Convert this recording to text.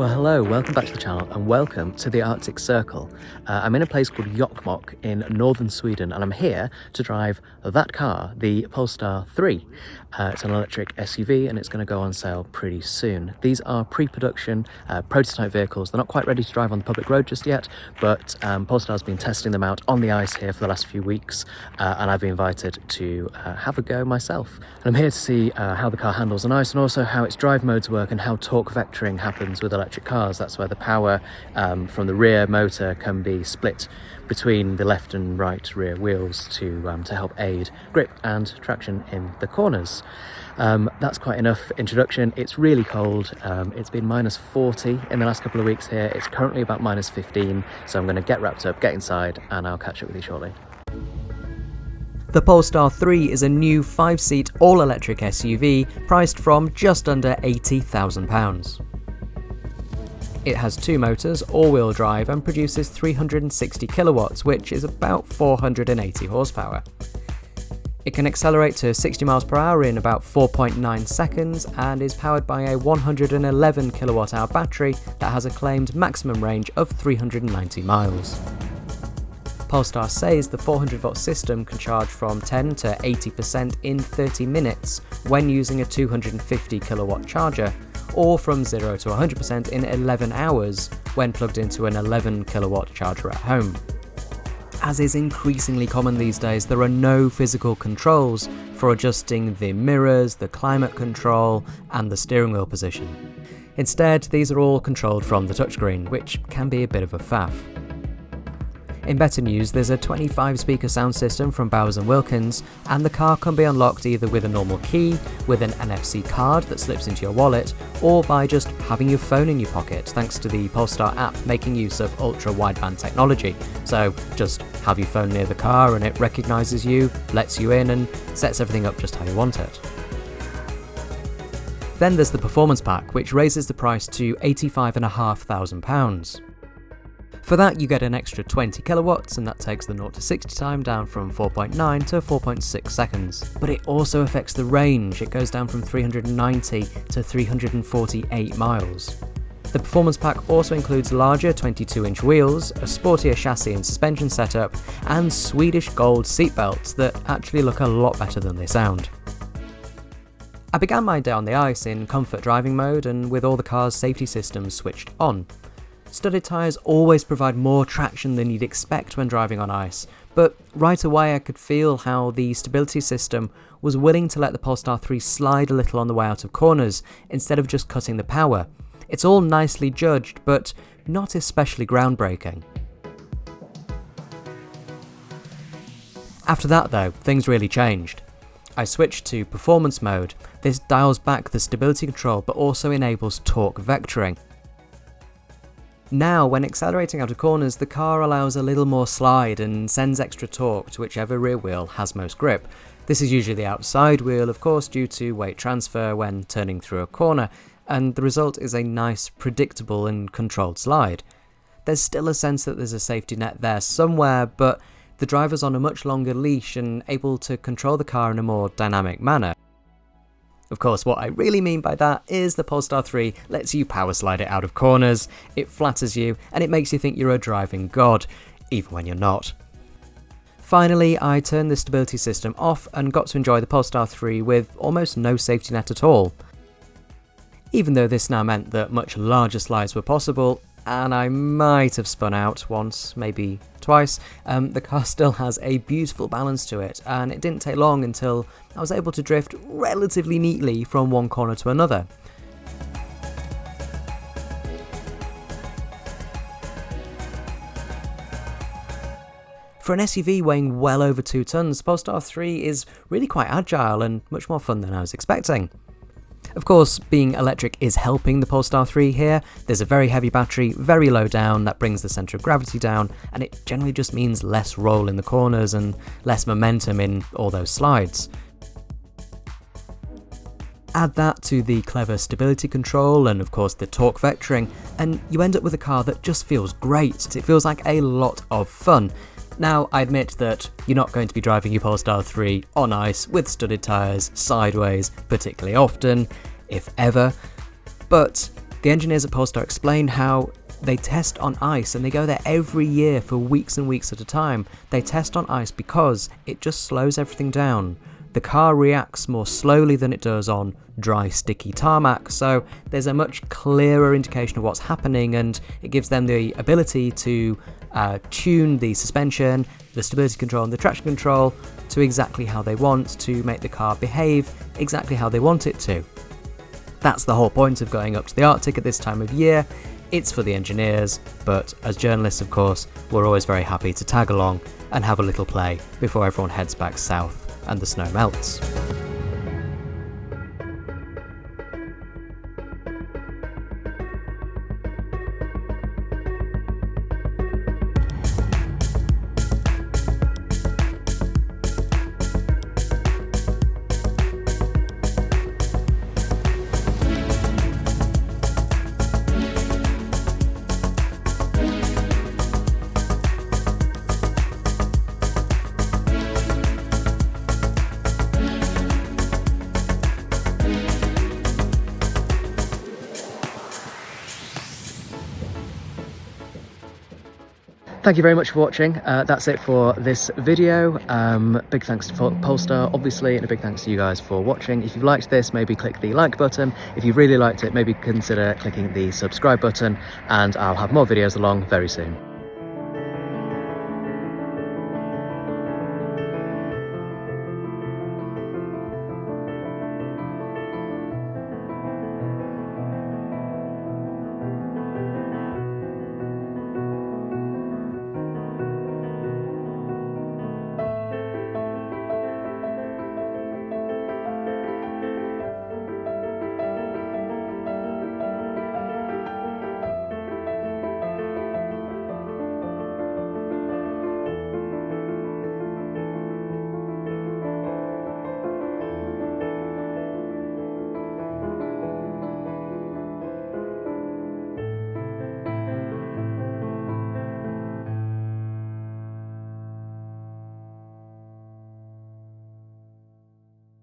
Well, hello, welcome back to the channel and welcome to the Arctic Circle. I'm in a place called Jokkmokk in northern Sweden and I'm here to drive that car, the Polestar 3. It's an electric SUV and it's going to go on sale pretty soon. These are pre-production prototype vehicles. They're not quite ready to drive on the public road just yet, but Polestar's been testing them out on the ice here for the last few weeks and I've been invited to have a go myself. And I'm here to see how the car handles on ice and also how its drive modes work and how torque vectoring happens with electric cars. That's where the power from the rear motor can be split between the left and right rear wheels to help aid grip and traction in the corners. That's quite enough introduction. It's really cold. It's been minus 40 in the last couple of weeks here. It's currently about minus 15, so I'm going to get wrapped up, get inside, and I'll catch up with you shortly. The Polestar 3 is a new 5-seat all-electric SUV priced from just under £80,000. It has two motors, all-wheel drive, and produces 360 kilowatts, which is about 480 horsepower. It can accelerate to 60 miles per hour in about 4.9 seconds and is powered by a 111 kilowatt-hour battery that has a claimed maximum range of 390 miles. Polestar says the 400-volt system can charge from 10 to 80% in 30 minutes when using a 250 kilowatt charger, or from 0 to 100% in 11 hours when plugged into an 11 kilowatt charger at home. As is increasingly common these days, there are no physical controls for adjusting the mirrors, the climate control, and the steering wheel position. Instead, these are all controlled from the touchscreen, which can be a bit of a faff. In better news, there's a 25-speaker sound system from Bowers & Wilkins, and the car can be unlocked either with a normal key, with an NFC card that slips into your wallet, or by just having your phone in your pocket, thanks to the Polestar app making use of ultra-wideband technology. So just have your phone near the car and it recognises you, lets you in, and sets everything up just how you want it. Then there's the Performance Pack, which raises the price to £85,500. For that, you get an extra 20 kilowatts, and that takes the 0 to 60 time down from 4.9 to 4.6 seconds. But it also affects the range. It goes down from 390 to 348 miles. The Performance Pack also includes larger 22-inch wheels, a sportier chassis and suspension setup, and Swedish gold seatbelts that actually look a lot better than they sound. I began my day on the ice in comfort driving mode and with all the car's safety systems switched on. Studded tyres always provide more traction than you'd expect when driving on ice, but right away I could feel how the stability system was willing to let the Polestar 3 slide a little on the way out of corners instead of just cutting the power. It's all nicely judged, but not especially groundbreaking. After that though, things really changed. I switched to performance mode. This dials back the stability control but also enables torque vectoring. Now, when accelerating out of corners, the car allows a little more slide and sends extra torque to whichever rear wheel has most grip. This is usually the outside wheel, of course, due to weight transfer when turning through a corner, and the result is a nice, predictable and controlled slide. There's still a sense that there's a safety net there somewhere, but the driver's on a much longer leash and able to control the car in a more dynamic manner. Of course, what I really mean by that is the Polestar 3 lets you power slide it out of corners, it flatters you, and it makes you think you're a driving god, even when you're not. Finally, I turned the stability system off and got to enjoy the Polestar 3 with almost no safety net at all. Even though this now meant that much larger slides were possible, and I might have spun out once, maybe twice, the car still has a beautiful balance to it, and it didn't take long until I was able to drift relatively neatly from one corner to another. For an SUV weighing well over 2 tons, Polestar 3 is really quite agile and much more fun than I was expecting. Of course, being electric is helping the Polestar 3 here. There's a very heavy battery, very low down, that brings the centre of gravity down, and it generally just means less roll in the corners and less momentum in all those slides. Add that to the clever stability control and of course the torque vectoring, and you end up with a car that just feels great. It feels like a lot of fun. Now, I admit that you're not going to be driving your Polestar 3 on ice with studded tyres sideways particularly often, if ever, but The engineers at Polestar explain how they test on ice, and they go there every year for weeks and weeks at a time. They test on ice because it just slows everything down. The car reacts more slowly than it does on dry, sticky tarmac, so there's a much clearer indication of what's happening, and it gives them the ability to tune the suspension, the stability control and the traction control to exactly how they want, to make the car behave exactly how they want it to. That's the whole point of going up to the Arctic at this time of year. It's for the engineers, but as journalists, of course, we're always very happy to tag along and have a little play before everyone heads back south and the snow melts. Thank you very much for watching. That's it for this video. Big thanks to Polestar, obviously, and a big thanks to you guys for watching. If you've liked this, maybe click the like button. If you really liked it, maybe consider clicking the subscribe button, and I'll have more videos along very soon.